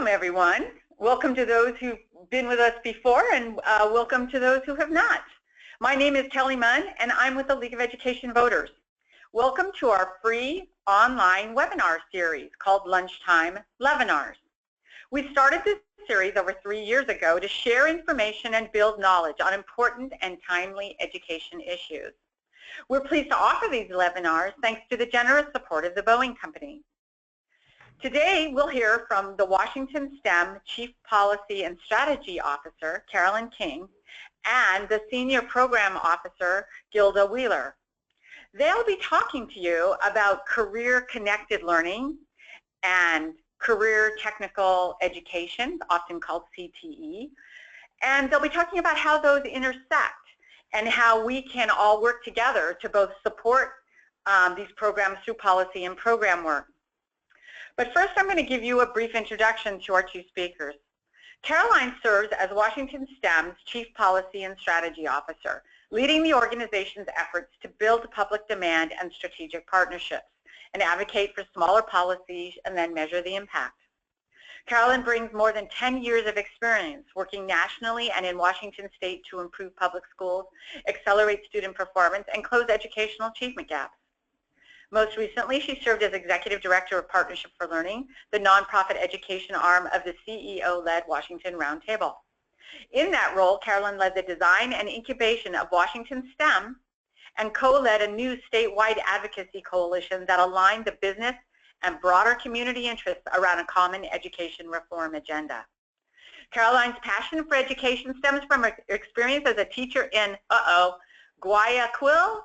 Welcome, everyone. Welcome to those who've been with us before, and welcome to those who have not. My name is Kelly Munn, and I'm with the League of Education Voters. Welcome to our free online webinar series called Lunchtime LEVinars. We started this series over 3 years ago to share information and build knowledge on important and timely education issues. We're pleased to offer these webinars thanks to the generous support of the Boeing Company. Today, we'll hear from the Washington STEM Chief Policy and Strategy Officer, Carolyn King, and the Senior Program Officer, Gilda Wheeler. They'll be talking to you about career-connected learning and career technical education, often called CTE, and they'll be talking about how those intersect and how we can all work together to both support these programs through policy and program work. But first, I'm going to give you a brief introduction to our two speakers. Caroline serves as Washington STEM's Chief Policy and Strategy Officer, leading the organization's efforts to build public demand and strategic partnerships, and advocate for smaller policies and then measure the impact. Caroline brings more than 10 years of experience working nationally and in Washington State to improve public schools, accelerate student performance, and close educational achievement gaps. Most recently, she served as Executive Director of Partnership for Learning, the nonprofit education arm of the CEO-led Washington Roundtable. In that role, Caroline led the design and incubation of Washington STEM and co-led a new statewide advocacy coalition that aligned the business and broader community interests around a common education reform agenda. Caroline's passion for education stems from her experience as a teacher in, Guayaquil,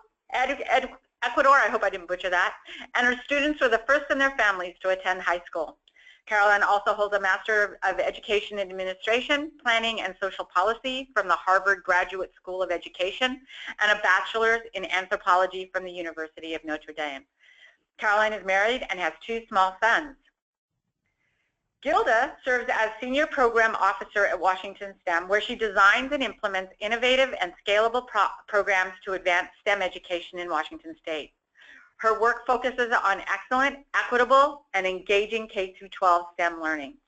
Ecuador, I hope I didn't butcher that, and her students were the first in their families to attend high school. Caroline also holds a Master of Education Administration, Planning and Social Policy from the Harvard Graduate School of Education, and a Bachelor's in Anthropology from the University of Notre Dame. Caroline is married and has 2 small sons. Gilda serves as Senior Program Officer at Washington STEM, where she designs and implements innovative and scalable programs to advance STEM education in Washington State. Her work focuses on excellent, equitable, and engaging K-12 STEM learning,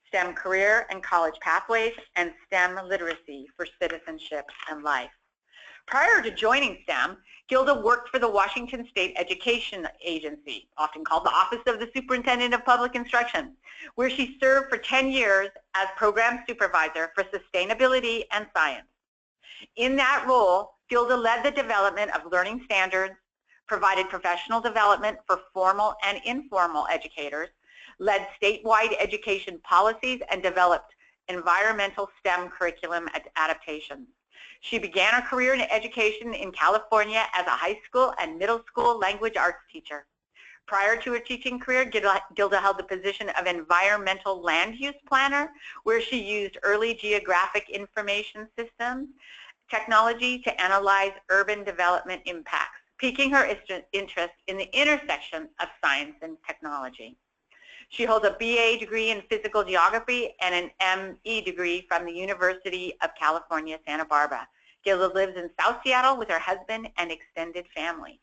STEM career and college pathways, and STEM literacy for citizenship and life. Prior to joining STEM, Gilda worked for the Washington State Education Agency, often called the Office of the Superintendent of Public Instruction, where she served for 10 years as Program Supervisor for Sustainability and Science. In that role, Gilda led the development of learning standards, provided professional development for formal and informal educators, led statewide education policies, and developed environmental STEM curriculum adaptations. She began her career in education in California as a high school and middle school language arts teacher. Prior to her teaching career, Gilda held the position of environmental land use planner, where she used early geographic information systems technology to analyze urban development impacts, piquing her interest in the intersection of science and technology. She holds a BA degree in physical geography and an ME degree from the University of California, Santa Barbara. Gilda lives in South Seattle with her husband and extended family.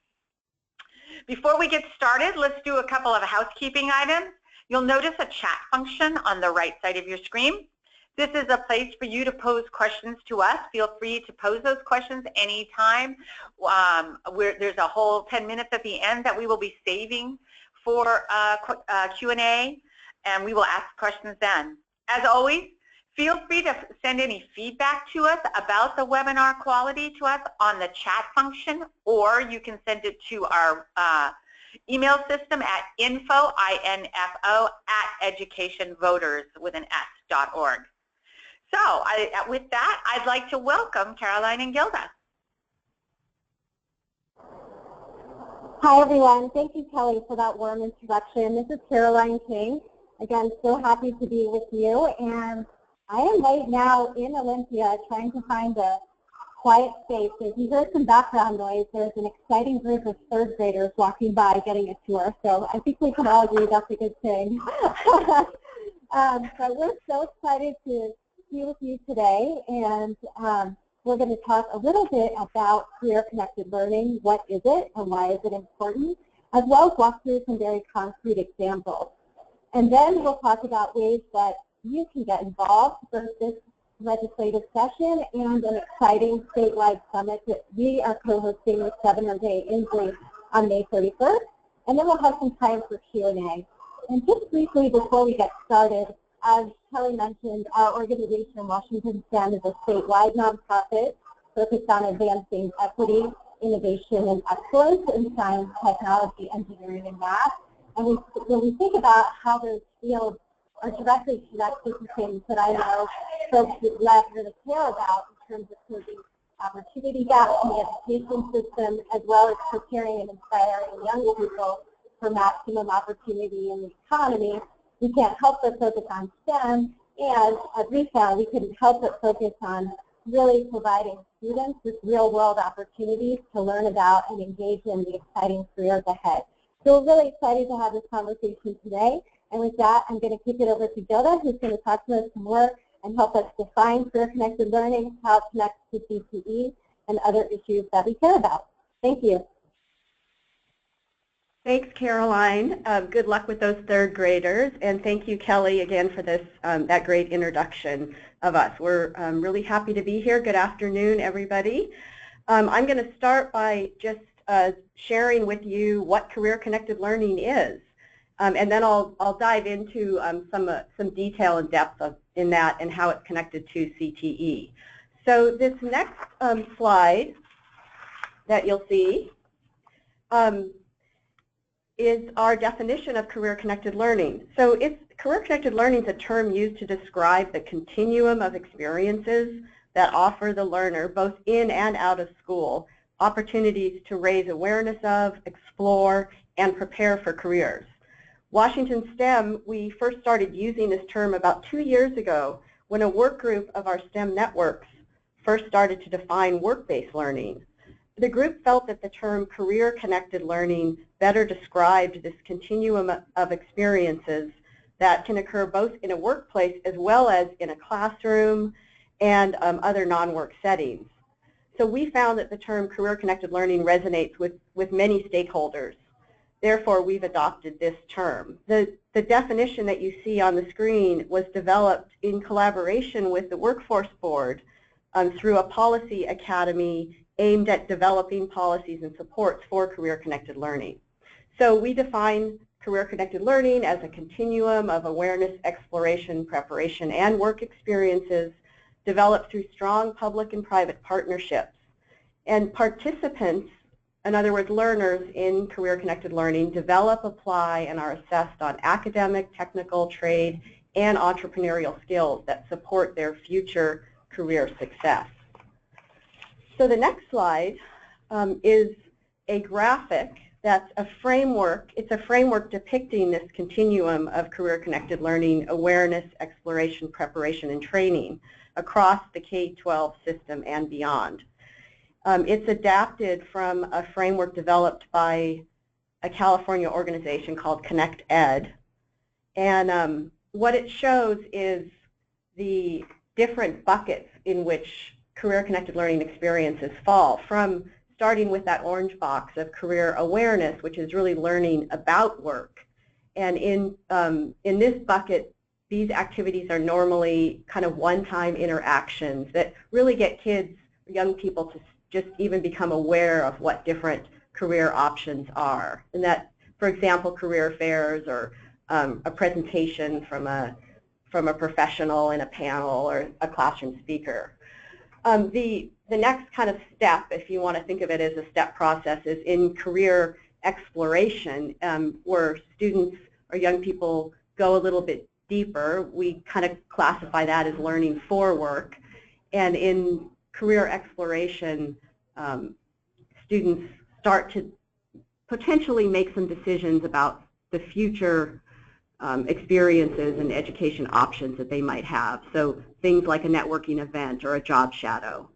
Before we get started, let's do a couple of housekeeping items. You'll notice a chat function on the right side of your screen. This is a place for you to pose questions to us. Feel free to pose those questions anytime. There's a whole 10 minutes at the end that we will be saving for Q&A, and we will ask questions then. As always, feel free to send any feedback to us about the webinar quality to us on the chat function, or you can send it to our email system at info@educationvoters.org. So with that, I'd like to welcome Caroline and Gilda. Hi, everyone. Thank you, Kelly, for that warm introduction. This is Caroline King. Again, so happy to be with you. And I am right now in Olympia trying to find a quiet space. If you heard some background noise, there's an exciting group of 3rd graders walking by getting a tour. So I think we can all agree that's a good thing. So we're so excited to be with you today. And we're going to talk a little bit about career-connected learning. What is it and why is it important? As well as walk through some very concrete examples. And then we'll talk about ways that you can get involved both this legislative session and an exciting statewide summit that we are co-hosting with Governor Jay Inslee on May 31st. And then we'll have some time for Q&A. And just briefly before we get started, as Kelly mentioned, our organization, Washington STEM, is a statewide nonprofit focused on advancing equity, innovation, and excellence in science, technology, engineering, and math. And when we think about how those fields are directly connected to things that I know folks would love to care about in terms of closing opportunity gaps in the education system, as well as preparing and inspiring young people for maximum opportunity in the economy, we can't help but focus on STEM, and as we found, we couldn't help but focus on really providing students with real-world opportunities to learn about and engage in the exciting careers ahead. So we're really excited to have this conversation today. And with that, I'm going to kick it over to Gilda, who's going to talk to us some more and help us define career-connected learning, how it connects to CTE, and other issues that we care about. Thank you. Thanks, Caroline. Good luck with those third graders. And thank you, Kelly, again for this that great introduction of us. We're really happy to be here. Good afternoon, everybody. I'm going to start by just sharing with you what career-connected learning is. And then I'll dive into some detail and depth in that and how it's connected to CTE. So this next slide that you'll see is our definition of career-connected learning. So career-connected learning is a term used to describe the continuum of experiences that offer the learner, both in and out of school, opportunities to raise awareness of, explore, and prepare for careers. Washington STEM, we first started using this term about 2 years ago when a work group of our STEM networks first started to define work-based learning. The group felt that the term career-connected learning better described this continuum of experiences that can occur both in a workplace as well as in a classroom and other non-work settings. So we found that the term career-connected learning resonates with many stakeholders. Therefore, we've adopted this term. The definition that you see on the screen was developed in collaboration with the Workforce Board through a policy academy aimed at developing policies and supports for career-connected learning. So we define career-connected learning as a continuum of awareness, exploration, preparation, and work experiences developed through strong public and private partnerships. And participants, in other words, learners in career-connected learning, develop, apply, and are assessed on academic, technical, trade, and entrepreneurial skills that support their future career success. So the next slide is a graphic that's a framework. It's a framework depicting this continuum of career-connected learning, awareness, exploration, preparation, and training across the K-12 system and beyond. It's adapted from a framework developed by a California organization called Connect Ed. And what it shows is the different buckets in which career-connected learning experiences fall, from starting with that orange box of career awareness, which is really learning about work. And in this bucket, these activities are normally kind of one-time interactions that really get kids, young people, to just even become aware of what different career options are. And that, for example, career fairs or a presentation from a professional in a panel or a classroom speaker. The next kind of step, if you want to think of it as a step process, is in career exploration, where students or young people go a little bit deeper. We kind of classify that as learning for work. And in career exploration, students start to potentially make some decisions about the future experiences and education options that they might have. So things like a networking event or a job shadow.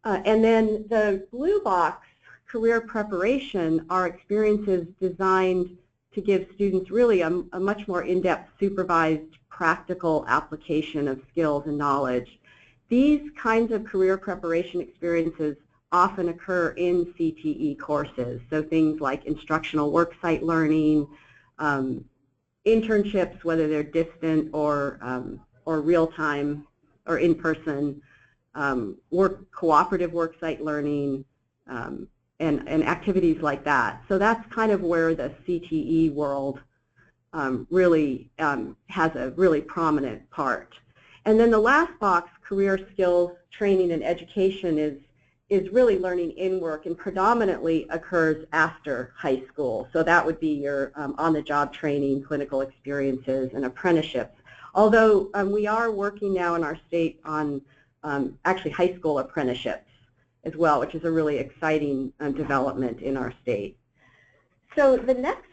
And then the blue box, career preparation, are experiences designed to give students really a much more in-depth, supervised, practical application of skills and knowledge. These kinds of career preparation experiences often occur in CTE courses, so things like instructional worksite learning, internships, whether they're distant or or real-time or in-person cooperative worksite learning, and activities like that. So that's kind of where the CTE world really has a really prominent part. And then the last box, career skills, training, and education, is really learning in work and predominantly occurs after high school. So that would be your on-the-job training, clinical experiences, and apprenticeships. Although we are working now in our state on actually high school apprenticeships as well, which is a really exciting development in our state. So the next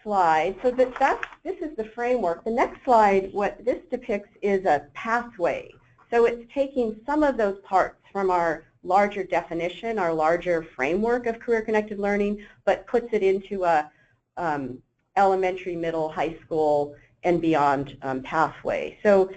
slide, so this is the framework. The next slide, what this depicts is a pathway. So it's taking some of those parts from our larger definition, our larger framework of career-connected learning, but puts it into a elementary, middle, high school, and beyond pathway. So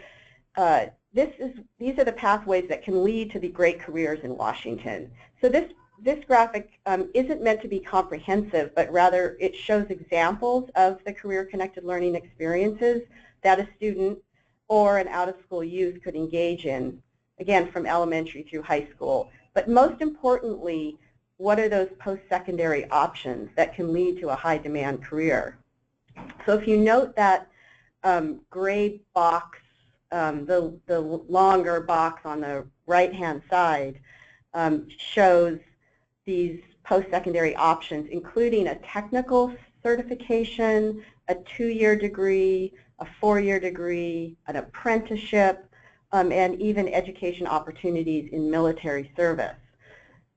these are the pathways that can lead to the great careers in Washington. So this graphic isn't meant to be comprehensive, but rather it shows examples of the career-connected learning experiences that a student or an out-of-school youth could engage in, again, from elementary through high school. But most importantly, what are those post-secondary options that can lead to a high-demand career? So if you note that gray box, the longer box on the right-hand side shows these post-secondary options, including a technical certification, a 2-year degree, a 4-year degree, an apprenticeship, and even education opportunities in military service.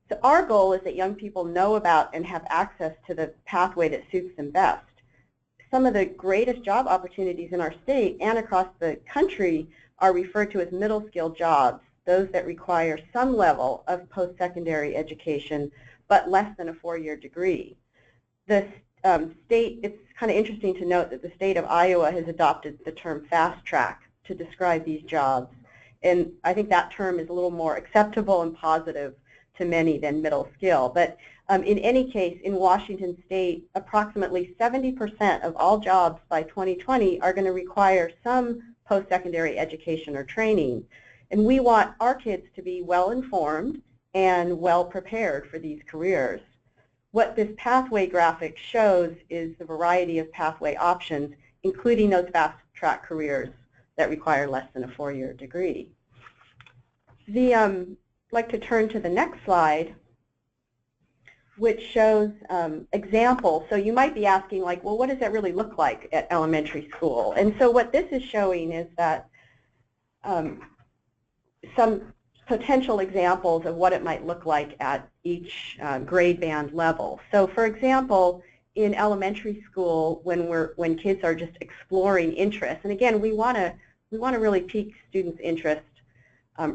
So our goal is that young people know about and have access to the pathway that suits them best. Some of the greatest job opportunities in our state and across the country are referred to as middle-skill jobs, those that require some level of post-secondary education, but less than a 4-year degree. The state, it's kind of interesting to note that the state of Iowa has adopted the term fast track to describe these jobs. And I think that term is a little more acceptable and positive to many than middle skill. But in any case, in Washington state, approximately 70% of all jobs by 2020 are going to require some post-secondary education or training. And we want our kids to be well-informed and well-prepared for these careers. What this pathway graphic shows is the variety of pathway options, including those fast-track careers that require less than a 4-year degree. I'd like to turn to the next slide, which shows examples. So you might be asking, like, well, what does that really look like at elementary school? And so what this is showing is that some potential examples of what it might look like at each grade band level. So for example, in elementary school, when kids are just exploring interests, and again, we want to really pique students' interest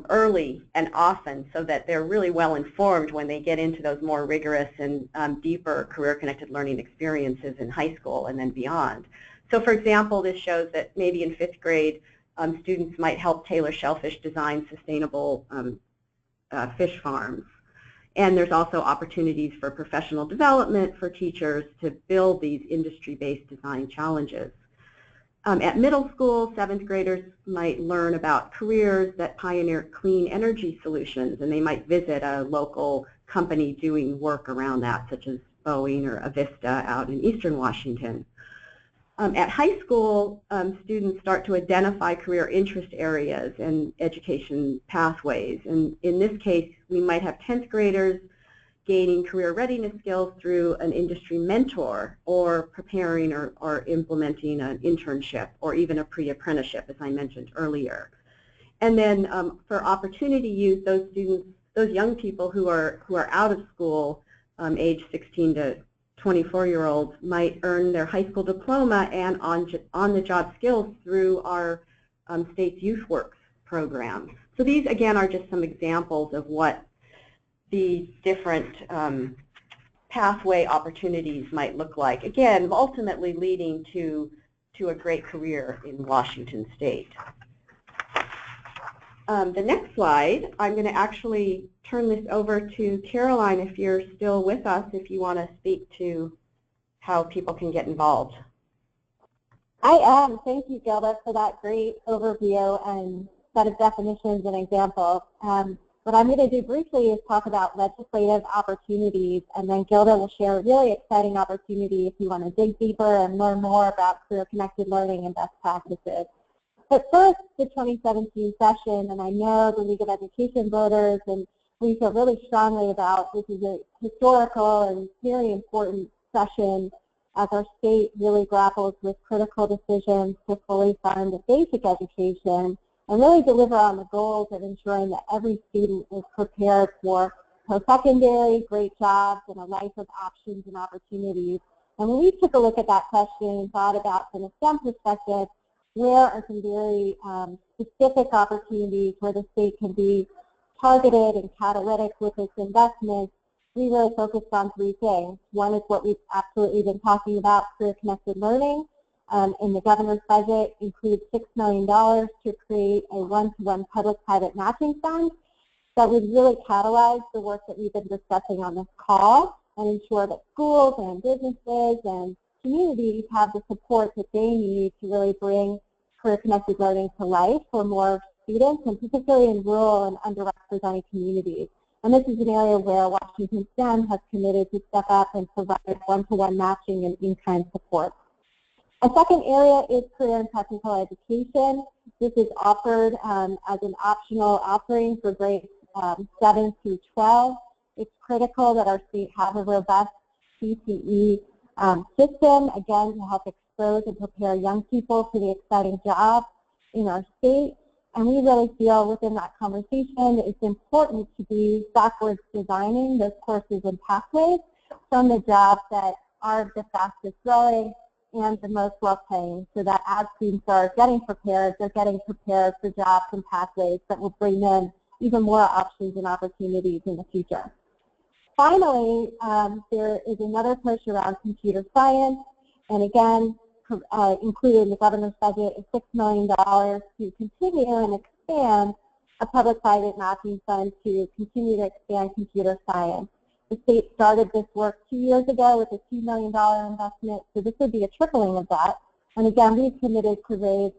early and often so that they're really well informed when they get into those more rigorous and deeper career-connected learning experiences in high school and then beyond. So for example, this shows that maybe in 5th grade, students might help tailor shellfish design sustainable fish farms. And there's also opportunities for professional development for teachers to build these industry-based design challenges. At middle school, 7th graders might learn about careers that pioneer clean energy solutions, and they might visit a local company doing work around that, such as Boeing or Avista out in eastern Washington. At high school, students start to identify career interest areas and education pathways. And in this case, we might have 10th graders gaining career readiness skills through an industry mentor or preparing or implementing an internship or even a pre-apprenticeship, as I mentioned earlier. And then for opportunity youth, those students, those young people who are out of school, age 16 to 24-year-olds, might earn their high school diploma and on-the-job skills through our state's Youth Works program. So these, again, are just some examples of what the different pathway opportunities might look like. Again, ultimately leading to a great career in Washington State. The next slide, I'm going to actually turn this over to Caroline if you're still with us, if you want to speak to how people can get involved. I am. Thank you, Gilda, for that great overview and set of definitions and examples. What I'm going to do briefly is talk about legislative opportunities, and then Gilda will share a really exciting opportunity if you want to dig deeper and learn more about career-connected learning and best practices. But first, the 2017 session, and I know the League of Education voters, and we feel really strongly about this is a historical and very important session as our state really grapples with critical decisions to fully fund the basic education and really deliver on the goals of ensuring that every student is prepared for post-secondary, great jobs, and a life of options and opportunities. And when we took a look at that question and thought about from a STEM perspective, where are some very specific opportunities where the state can be targeted and catalytic with its investments, we really focused on three things. One is what we've absolutely been talking about, career-connected learning. In the governor's budget includes $6 million to create a one-to-one public-private matching fund that would really catalyze the work that we've been discussing on this call and ensure that schools and businesses and communities have the support that they need to really bring career-connected learning to life for more students, and particularly in rural and underrepresented communities. And this is an area where Washington STEM has committed to step up and provide one-to-one matching and in-kind support. A second area is career and technical education. This is offered as an optional offering for grades 7 through 12. It's critical that our state have a robust CTE system, again, to help expose and prepare young people for the exciting jobs in our state. And we really feel within that conversation it's important to be backwards designing those courses and pathways from the jobs that are the fastest growing and the most well-paying, so that as students are getting prepared, they're getting prepared for jobs and pathways that will bring them even more options and opportunities in the future. Finally, there is another push around computer science, and again, included in the governor's budget is $6 million to continue and expand a public-private matching fund to continue to expand computer science. The state started this work 2 years ago with a $2 million investment, so this would be a tripling of that. And again, we've committed to raise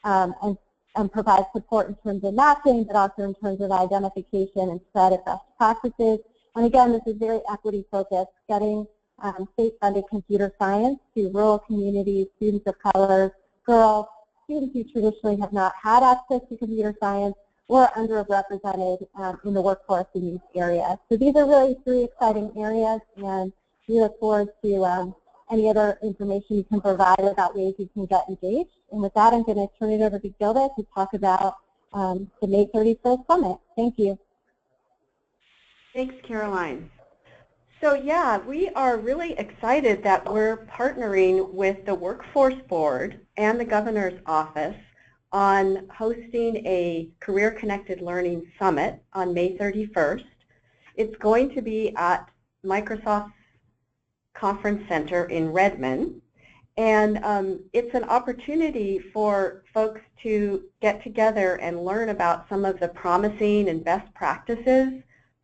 and provide support in terms of matching, but also in terms of identification and spread of best practices. And again, this is very equity focused, getting state-funded computer science to rural communities, students of color, girls, students who traditionally have not had access to computer science or underrepresented in the workforce in these areas. So these are really three exciting areas, and we look forward to any other information you can provide about ways you can get engaged. And with that, I'm going to turn it over to Gilda to talk about the May 31st Summit. Thank you. Thanks, Caroline. So yeah, we are really excited that we're partnering with the Workforce Board and the Governor's Office on hosting a Career Connected Learning Summit on May 31st. It's going to be at Microsoft's Conference Center in Redmond, and it's an opportunity for folks to get together and learn about some of the promising and best practices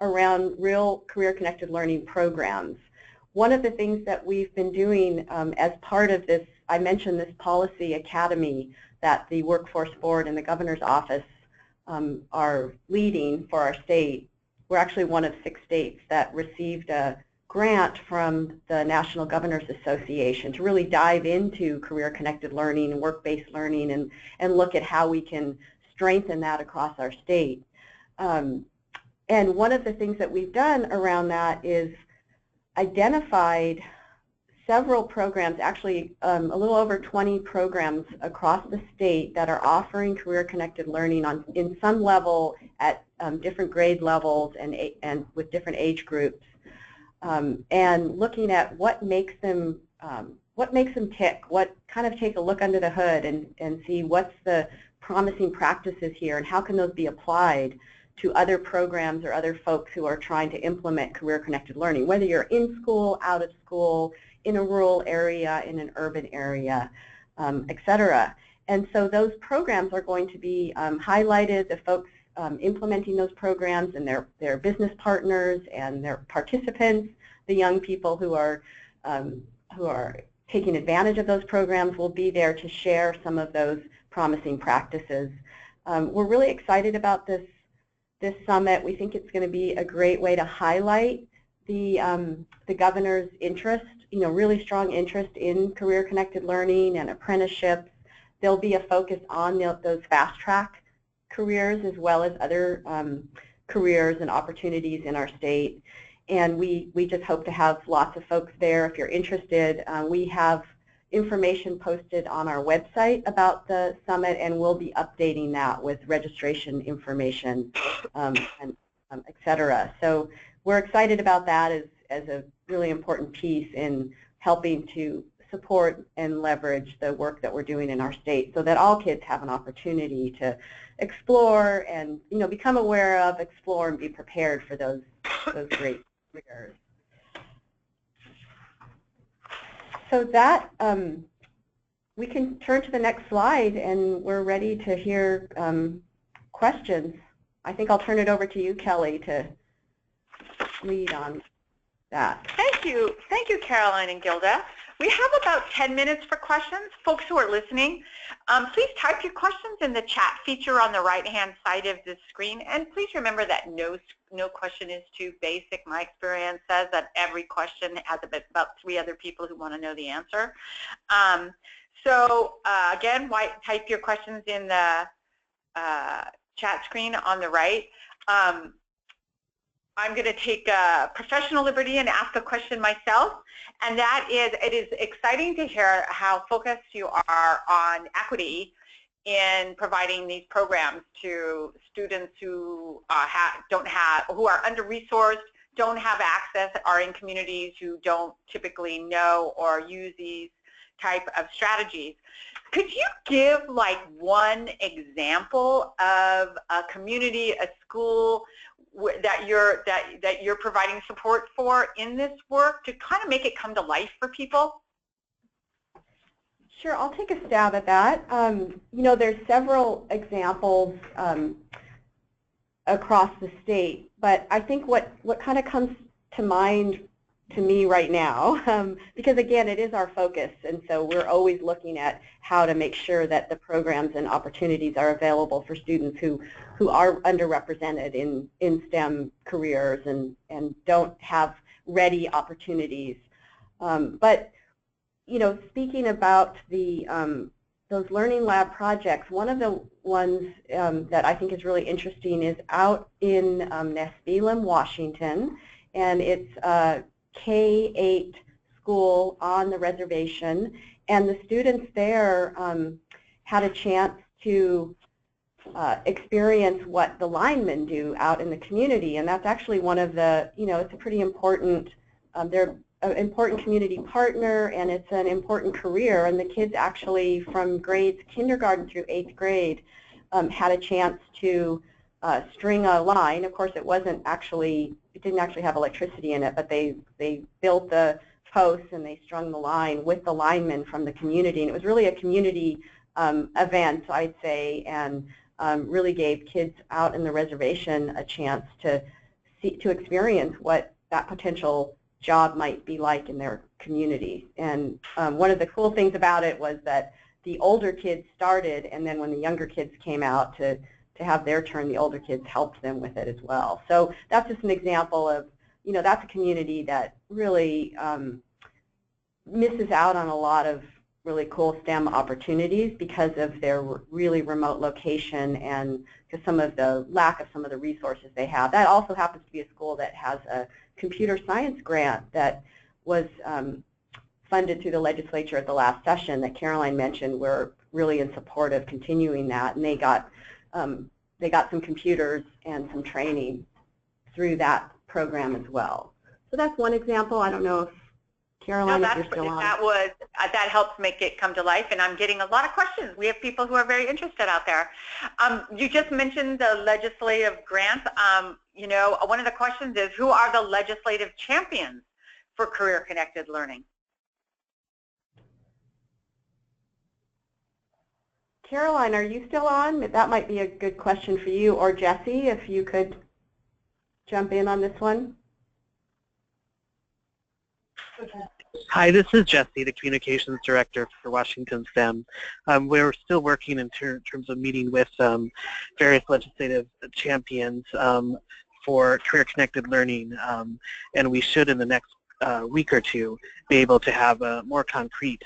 around real career-connected learning programs. One of the things that we've been doing as part of this, I mentioned this policy academy that the Workforce Board and the Governor's Office are leading for our state. We're actually one of 6 states that received a grant from the National Governors Association to really dive into career-connected learning and work-based learning and look at how we can strengthen that across our state. And one of the things that we've done around that is identified several programs, actually a little over 20 programs across the state that are offering career-connected learning in some level at different grade levels and with different age groups, and looking at what makes them tick, what kind of take a look under the hood and see what's the promising practices here and how can those be applied to other programs or other folks who are trying to implement career-connected learning, whether you're in school, out of school, in a rural area, in an urban area, et cetera. And so those programs are going to be highlighted, the folks implementing those programs and their business partners and their participants, the young people who are taking advantage of those programs will be there to share some of those promising practices. We're really excited about this summit. We think it's going to be a great way to highlight the governor's interest, really strong interest in career-connected learning and apprenticeships. There'll be a focus on those fast-track careers as well as other careers and opportunities in our state. And we just hope to have lots of folks there. If you're interested, we have information posted on our website about the summit, and we'll be updating that with registration information, et cetera. So we're excited about that as a really important piece in helping to support and leverage the work that we're doing in our state so that all kids have an opportunity to explore and become aware of, explore, and be prepared for those great careers. So that we can turn to the next slide, and we're ready to hear questions. I think I'll turn it over to you, Kelly, to lead on that. Thank you, Caroline and Gilda. We have about 10 minutes for questions. Folks who are listening, please type your questions in the chat feature on the right-hand side of the screen. And please remember that no question is too basic. My experience says that every question has about 3 other people who want to know the answer. Again, type your questions in the chat screen on the right. I'm going to take a professional liberty and ask a question myself, and that is, it is exciting to hear how focused you are on equity in providing these programs to students who who are under-resourced, don't have access, are in communities who don't typically know or use these type of strategies. Could you give like one example of a community, a school that you're providing support for in this work to kind of make it come to life for people? Sure, I'll take a stab at that. There's several examples across the state, but I think what kind of comes to mind to me right now, because again, it is our focus, and so we're always looking at how to make sure that the programs and opportunities are available for students who are underrepresented in STEM careers and don't have ready opportunities. But speaking about those Learning Lab projects, one of the ones that I think is really interesting is out in Nesbilim, Washington, and it's K-8 school on the reservation, and the students there had a chance to experience what the linemen do out in the community, and that's actually one of the, it's a pretty important, they're an important community partner, and it's an important career, and the kids actually from grades kindergarten through 8th grade had a chance to string a line. Of course, it didn't actually have electricity in it, but they built the posts and they strung the line with the linemen from the community. And it was really a community event, I'd say, and really gave kids out in the reservation a chance to experience what that potential job might be like in their community. And one of the cool things about it was that the older kids started, and then when the younger kids came out to have their turn, the older kids helped them with it as well. So that's just an example of, that's a community that really misses out on a lot of really cool STEM opportunities because of their really remote location and because some of the lack of some of the resources they have. That also happens to be a school that has a computer science grant that was funded through the legislature at the last session that Caroline mentioned. We're really in support of continuing that, and they got some computers and some training through that program as well. So that's one example. I don't know if Caroline, if you're still on. That helps make it come to life, and I'm getting a lot of questions. We have people who are very interested out there. You just mentioned the legislative grants. One of the questions is, who are the legislative champions for career-connected learning? Caroline, are you still on? That might be a good question for you, or Jesse, if you could jump in on this one. Hi, this is Jesse, the Communications Director for Washington STEM. We're still working in terms of meeting with various legislative champions for career-connected learning, and we should in the next week or two be able to have a more concrete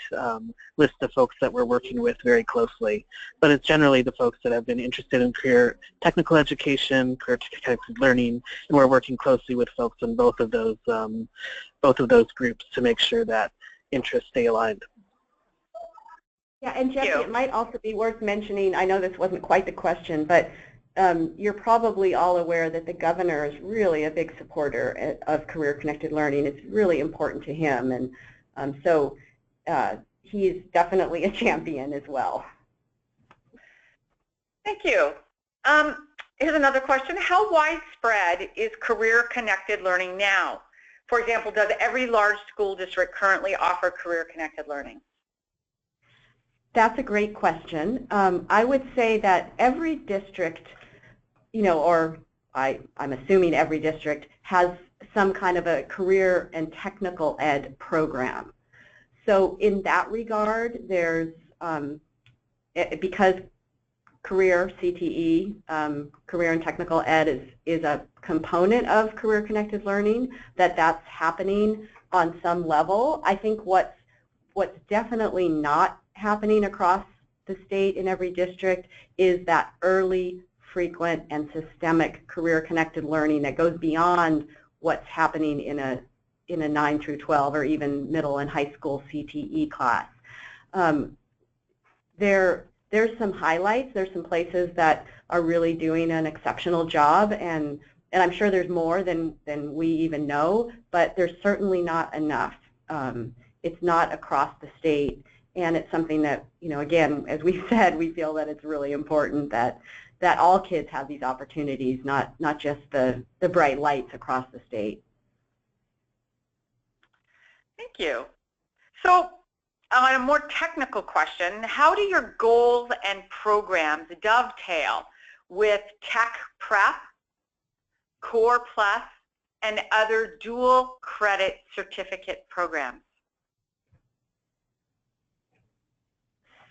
list of folks that we're working with very closely. But it's generally the folks that have been interested in career technical education, career-connected learning, and we're working closely with folks in both of those groups to make sure that interests stay aligned. Yeah, and Jesse, it might also be worth mentioning, I know this wasn't quite the question, but you're probably all aware that the governor is really a big supporter of career-connected learning. It's really important to him, and so he's definitely a champion as well. Thank you. Here's another question. How widespread is career-connected learning now? For example, does every large school district currently offer career-connected learning? That's a great question. I would say that every district, or I'm assuming every district has some kind of a career and technical ed program. So in that regard, there's, because career, CTE, career and technical ed is a component of career-connected learning, that's happening on some level. I think what's definitely not happening across the state in every district is that early, frequent, and systemic career-connected learning that goes beyond what's happening in a 9 through 12 or even middle and high school CTE class. There's some highlights. There's some places that are really doing an exceptional job, and I'm sure there's more than we even know, but there's certainly not enough. It's not across the state, and it's something that, again, as we said, we feel that it's really important that all kids have these opportunities, not just the bright lights across the state. Thank you. So on a more technical question, how do your goals and programs dovetail with Tech Prep, Core Plus, and other dual credit certificate programs?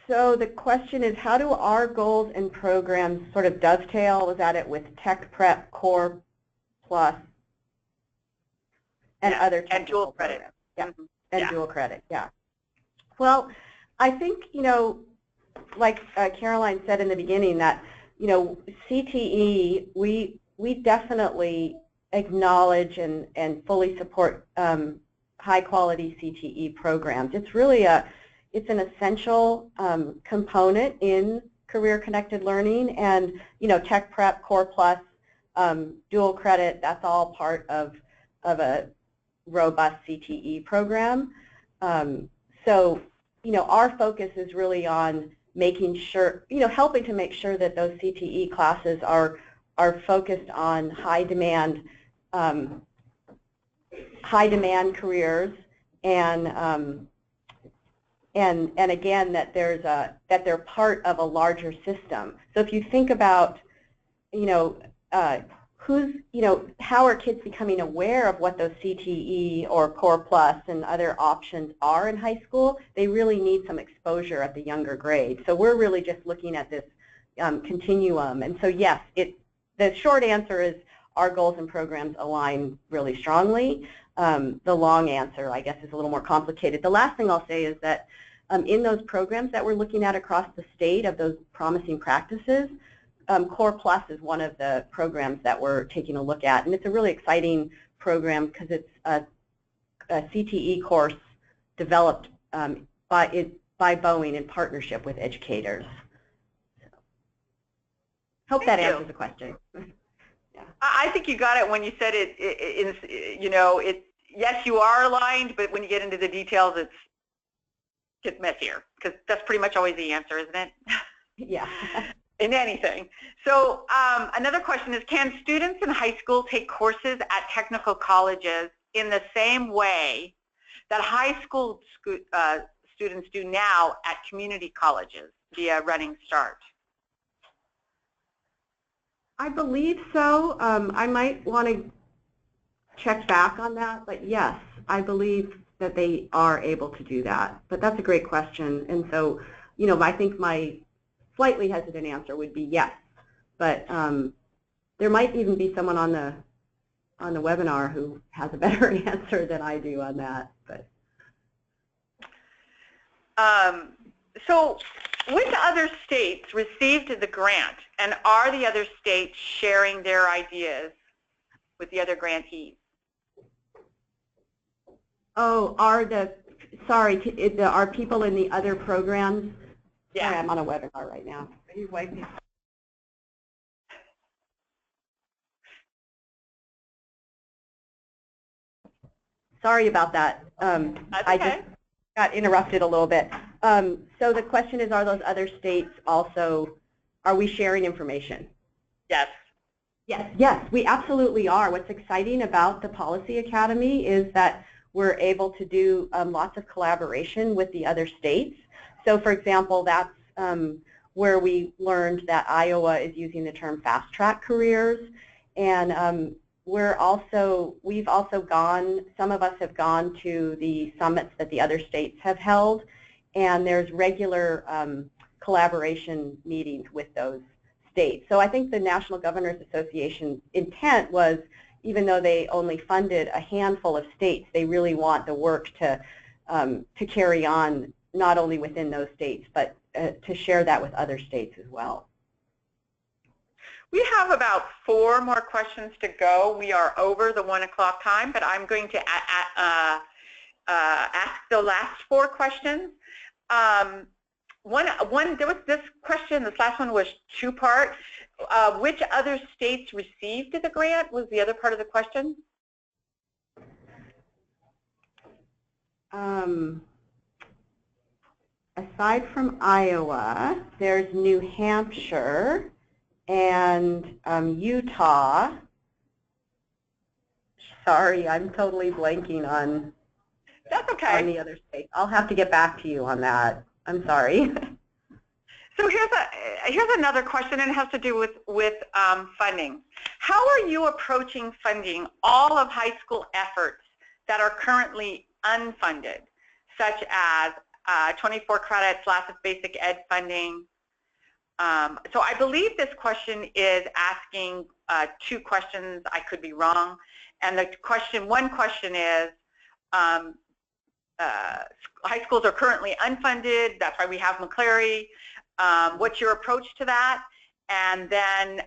So the question is, how do our goals and programs sort of dovetail? Was that it with Tech Prep, Core Plus, and other technical and dual credit? Programs? Yeah, and dual credit, yeah. Well, I think, like Caroline said in the beginning, that, CTE, we definitely acknowledge and fully support high-quality CTE programs. It's really it's an essential component in career-connected learning, and Tech Prep, Core Plus, dual credit, that's all part of a robust CTE program. So, our focus is really on making sure, helping to make sure that those CTE classes are focused on high demand careers, and again that they're part of a larger system. So if you think about, how are kids becoming aware of what those CTE or Core Plus and other options are in high school, they really need some exposure at the younger grade. So we're really just looking at this continuum. And so yes, the short answer is our goals and programs align really strongly. The long answer, I guess, is a little more complicated. The last thing I'll say is that in those programs that we're looking at across the state of those promising practices, Core Plus is one of the programs that we're taking a look at, and it's a really exciting program because it's a CTE course developed by Boeing in partnership with educators. So, hope that answers the question. Yeah. I think you got it when you said yes, you are aligned, but when you get into the details, it gets messier, because that's pretty much always the answer, isn't it? Yeah. In anything. So another question is, can students in high school take courses at technical colleges in the same way that high school students do now at community colleges via Running Start? I believe so. I might want to check back on that, but yes, I believe that they are able to do that. But that's a great question. And so, you know, I think my slightly hesitant answer would be yes. But there might even be someone on the webinar who has a better answer than I do on that. But so which other states received the grant, and are the other states sharing their ideas with the other grantees? oh, are people in the other programs? Yeah. Sorry, I'm on a webinar right now. Are you wiping? Sorry about that. I just got interrupted a little bit. So the question is, are those other states also, are we sharing information? Yes. Yes, yes, we absolutely are. What's exciting about the Policy Academy is that we're able to do lots of collaboration with the other states. So for example, that's where we learned that Iowa is using the term fast track careers, and we've also gone, some of us have gone to the summits that the other states have held, and there's regular collaboration meetings with those states. So I think the National Governors Association intent was, even though they only funded a handful of states, they really want the work to carry on not only within those states, but to share that with other states as well. We have about 4 more questions to go. We are over the 1 o'clock time, but I'm going to ask the last 4 questions. There was this question, this last one was 2-part. Which other states received the grant was the other part of the question? Aside from Iowa, there's New Hampshire and Utah. Sorry, I'm totally blanking on, That's okay. On the other states. I'll have to get back to you on that. I'm sorry. So here's another question, and it has to do with funding. How are you approaching funding all of high school efforts that are currently unfunded, such as 24 credits, lots of basic ed funding? So I believe this question is asking 2 questions. I could be wrong. And one question is, high schools are currently unfunded. That's why we have McCleary. What's your approach to that? And then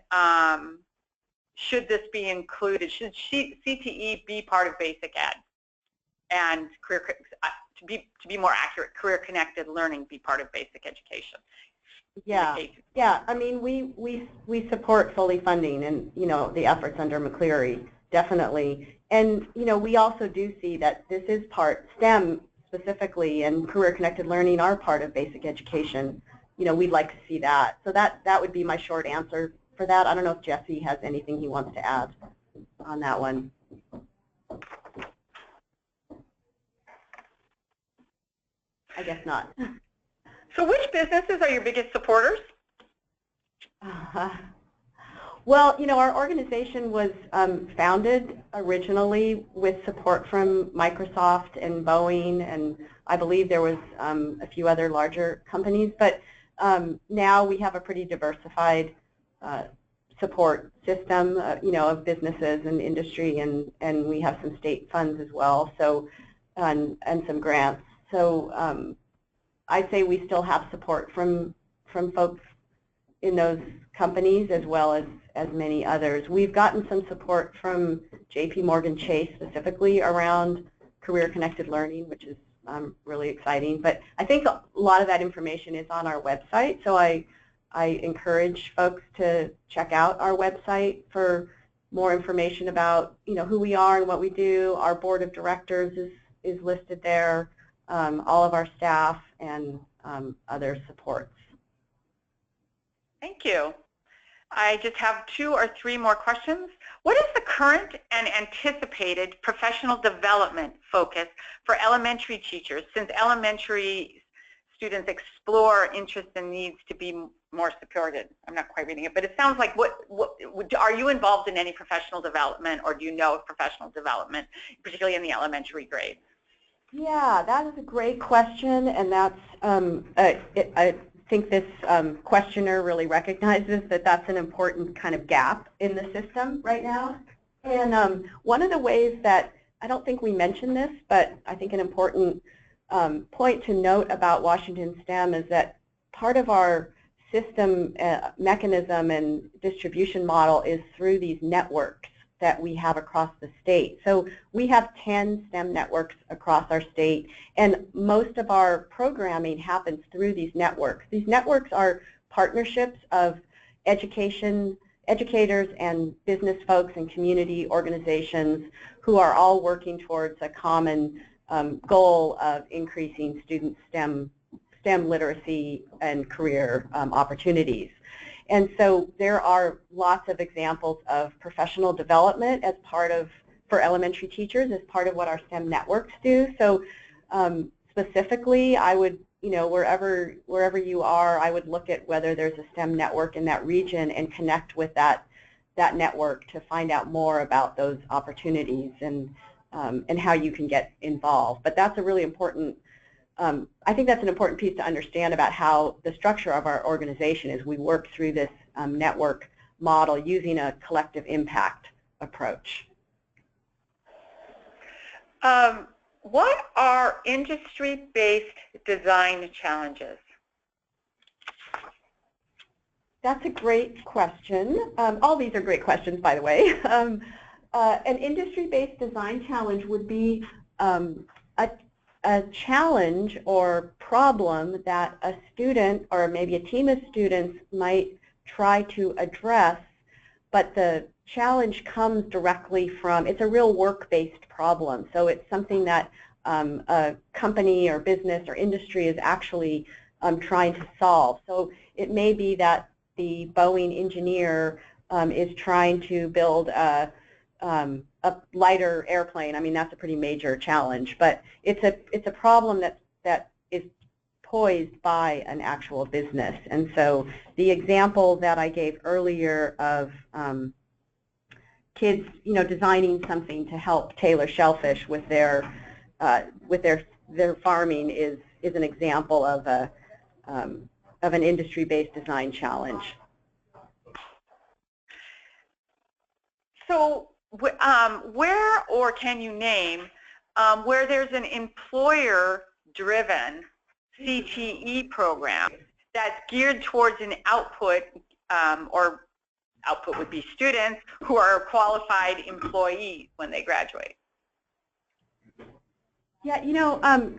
should this be included? Should CTE be part of basic ed? And to be more accurate, career-connected learning be part of basic education? Yeah, yeah. I mean, we support fully funding and, you know, the efforts under McCleary, definitely. And, you know, we also do see that this is part, STEM specifically and career-connected learning are part of basic education. You know, we'd like to see that. So that would be my short answer for that. I don't know if Jesse has anything he wants to add on that one. I guess not. So which businesses are your biggest supporters? Well, you know, our organization was founded originally with support from Microsoft and Boeing, and I believe there was a few other larger companies, but now we have a pretty diversified support system, you know, of businesses and industry, and we have some state funds as well, so and some grants. So I'd say we still have support from folks in those companies as well as many others. We've gotten some support from JP Chase specifically around career-connected learning, which is really exciting. But I think a lot of that information is on our website, so I encourage folks to check out our website for more information about, you know, who we are and what we do. Our board of directors is listed there, all of our staff, and other supports. Thank you. I just have 2 or 3 more questions. What is the current and anticipated professional development focus for elementary teachers, since elementary students explore interests and needs to be more supported? I'm not quite reading it, but it sounds like are you involved in any professional development, or do you know of professional development, particularly in the elementary grades? Yeah, that is a great question, and that's I think this questioner really recognizes that that's an important kind of gap in the system right now. And one of the ways that, I don't think we mentioned this, but I think an important point to note about Washington STEM is that part of our system mechanism and distribution model is through these networks that we have across the state. So we have 10 STEM networks across our state, and most of our programming happens through these networks. These networks are partnerships of educators and business folks and community organizations who are all working towards a common goal of increasing student STEM literacy and career opportunities. And so there are lots of examples of professional development as part of, for elementary teachers, as part of what our STEM networks do. So specifically, I would, wherever you are, I would look at whether there's a STEM network in that region and connect with that network to find out more about those opportunities and how you can get involved. But that's a really important, I think that's an important piece to understand about how the structure of our organization is. We work through this network model using a collective impact approach. What are industry-based design challenges? That's a great question. All these are great questions, by the way. An industry-based design challenge would be a challenge or problem that a student or maybe a team of students might try to address, but the challenge comes directly from, it's a real work-based problem. So it's something that a company or business or industry is actually trying to solve. So it may be that the Boeing engineer is trying to build a lighter airplane. I mean, that's a pretty major challenge, but it's a problem that is poised by an actual business. And so the example that I gave earlier of kids, designing something to help tailor shellfish with their farming is an example of an industry-based design challenge. So where, or can you name, where there's an employer-driven CTE program that's geared towards an output, or output would be students who are qualified employees when they graduate? Yeah,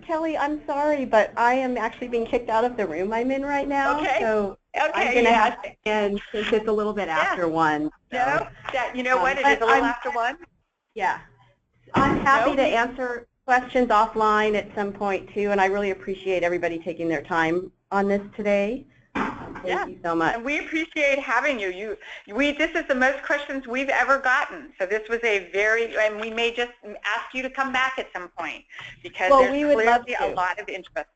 Kelly, I'm sorry, but I am actually being kicked out of the room I'm in right now. Okay. So I'm going to have to end since it's a little bit after 1. So. No, what, it is a little after 1? Yeah. I'm happy to answer questions offline at some point too, and I really appreciate everybody taking their time on this today. Thank you so much. And we appreciate having you. This is the most questions we've ever gotten. So this was and we may just ask you to come back at some point because there's clearly a lot of interest.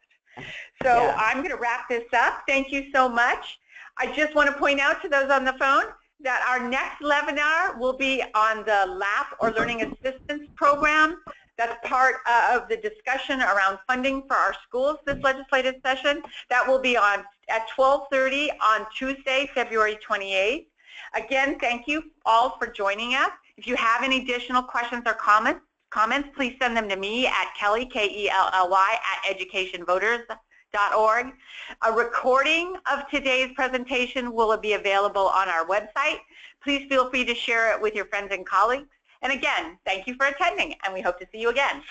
So I'm going to wrap this up. Thank you so much. I just want to point out to those on the phone that our next LEVinar will be on the LAP or Learning Assistance Program. That's part of the discussion around funding for our schools this legislative session. That will be at 12:30 on Tuesday, February 28th. Again, thank you all for joining us. If you have any additional questions or comments, please send them to me at Kelly, K-E-L-L-Y, @educationvoters.org. A recording of today's presentation will be available on our website. Please feel free to share it with your friends and colleagues. And again, thank you for attending, and we hope to see you again.